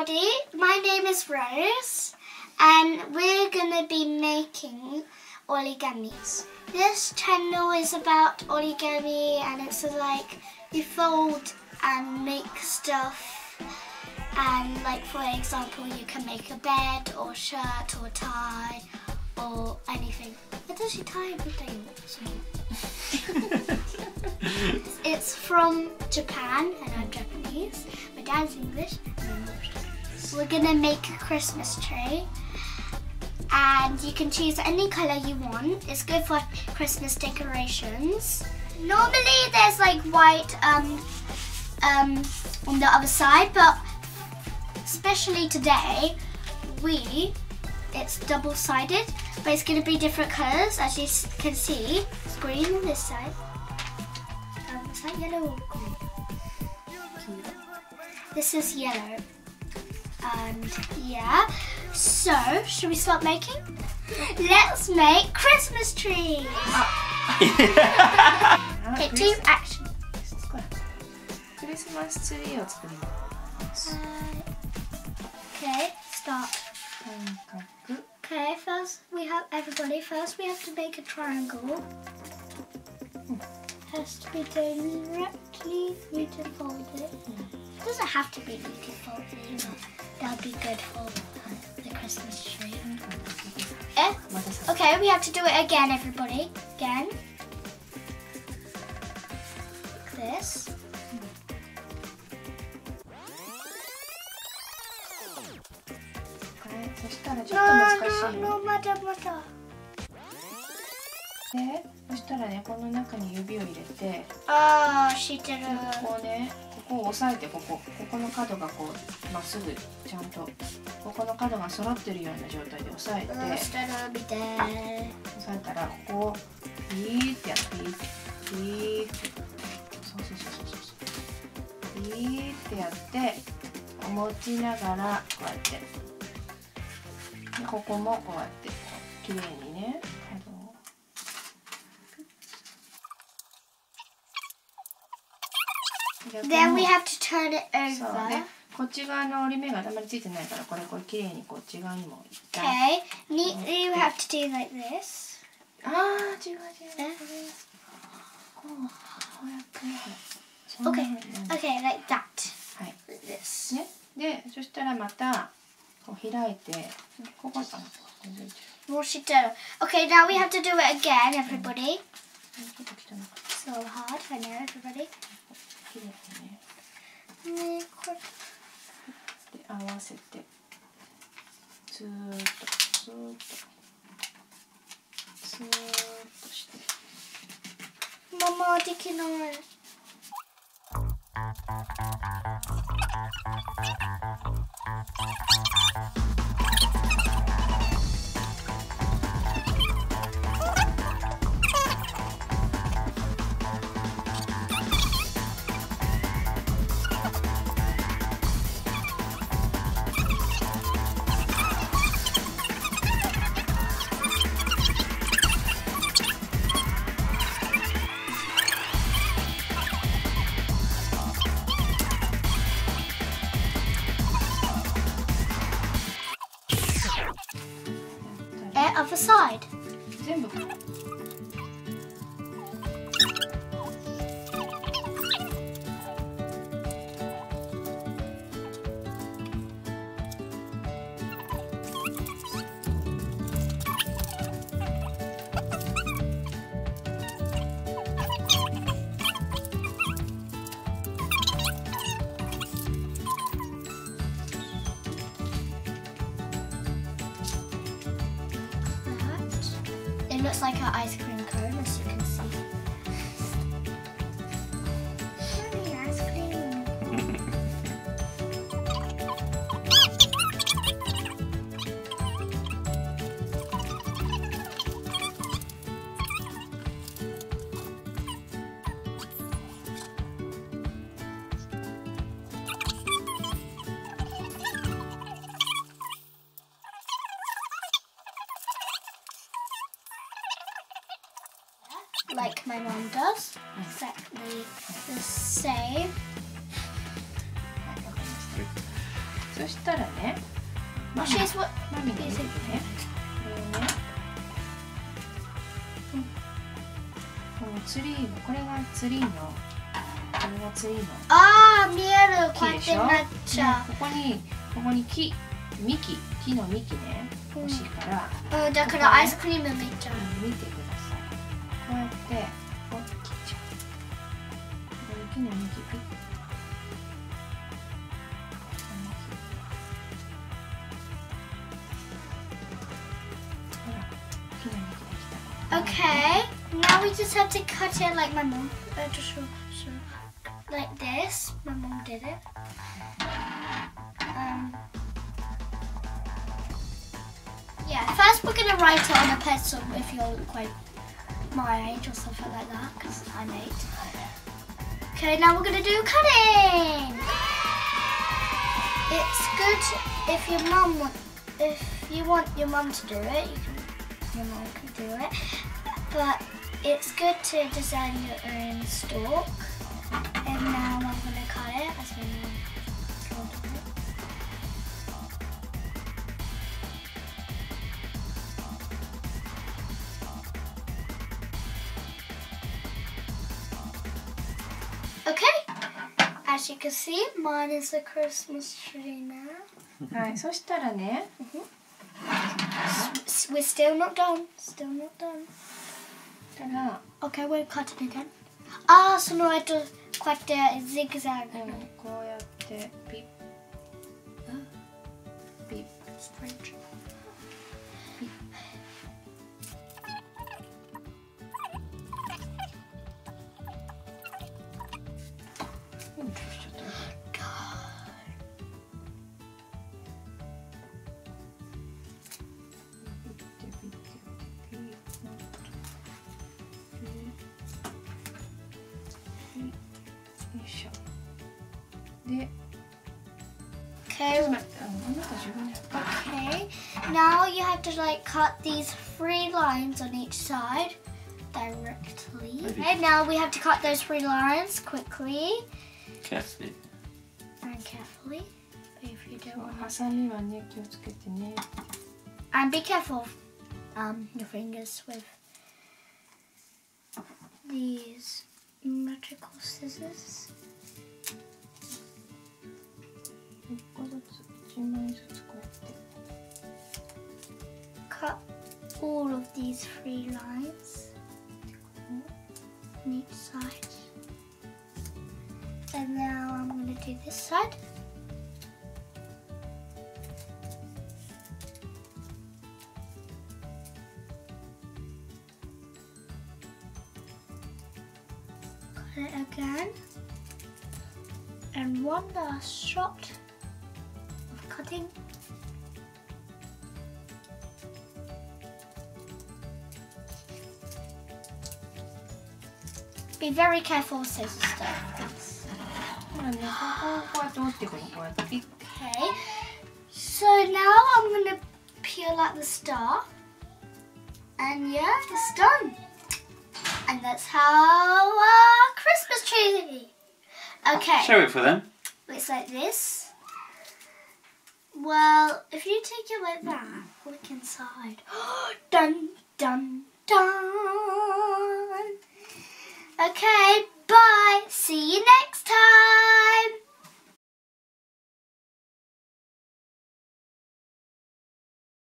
everybody, my name is Rose and we're going to be making origamis. This channel is about origami and it's like you fold and make stuff, and like for example you can make a bed or shirt or tie or anything. Where does she tie everything? It's from Japan and I'm Japanese. My dad's English and I'm English. We're gonna make a Christmas tree and you can choose any colour you want. It's good for Christmas decorations. Normally there's like white on the other side, but especially today it's double-sided, but it's going to be different colours as you can see. It's green on this side. Is that yellow or green? This is yellow. And yeah, so should we start making? Let's make Christmas tree. Okay, 2 action. クリスマスツリーを作ります。Okay, start. Okay, first we have to make a triangle. Has to be directly rooted folded. It doesn't have to be rooted folded, you know. That would be good for the Christmas tree. Okay, we have to do it again, everybody. Again. Like this. No,まだ。で、そしたらね、この中に指を入れて、知ってる。こうね、ここを押さえて、ここの角がこうまっすぐちゃんとここの角が揃ってるような状態で押さえて、押さえたらここをピーってやってピーって、そうピーってやって持ちながらこうやって、でここもこうやってきれいにね。Then we have to turn it over. こっち側の折り目があまりついてないから、これきれいにこっち側にも。Okay, you have to do like this. 違う。こうやって。Okay, like that. はい。Like this. ね、で、そしたらまたこう開いて、ここもう知ってる。Okay, now we have to do it again, everybody. So hard, I know, everybody. きれいにね。これで合わせて、スーッとして。ママできない。Other side. 全部。It looks like an ice cream cone, as you can see. Yummy ice cream. Like my mom does, exactly the same. そしたらね、マミの見ててね、これをね、このツリー、これがツリーの、これがツリーの見える、こうやってなっちゃう。ここに木の幹ね、欲しいから、だからアイスクリームめっちゃ見てください。こうやって切っちゃう。これ木の幹ピッ。Okay, now we just have to cut it like my mom. Just like this. My mom did it. Yeah, first we're gonna write it on a pencil if you're quite my age or something like that, because I'm 8. Okay, now we're gonna do cutting. It's good if you want your mum to do it, your mum can do it. But it's good to design your own stalk. And now I'm gonna cut it as my mum told me. Okay, as you can see, mine is a Christmas tree now. はい、そしたらね、We're still not done. Still not done. たら、Okay, we'll cut it again. その後こうやってジグザグ。こうやってピッ、ピッ、ストレッチ。で、Okay. Okay. Now you have to like cut these 3 lines on each side directly. Okay. Now we have to cut those 3 lines quickly. Carefully. And carefully. If you don't want. ハサミはね、気をつけてね。And be careful your fingers with these magical scissors. 1個ずつ、1枚ずつこうやって。Cut all of these 3 lines on each side. And now I'm going to do this side. Cut it again. And one last shot of cutting. Be very careful with scissors though, please. ほらね、こうやって折っていくの、こうやってピッ。Okay, so now I'm going to peel out the star. And yeah, it's done. And that's how our Christmas tree. Okay. Show it for them. It's like this. Well, if you take it like that, look inside. Dun, dun, dun. Okay, bye. See you next time.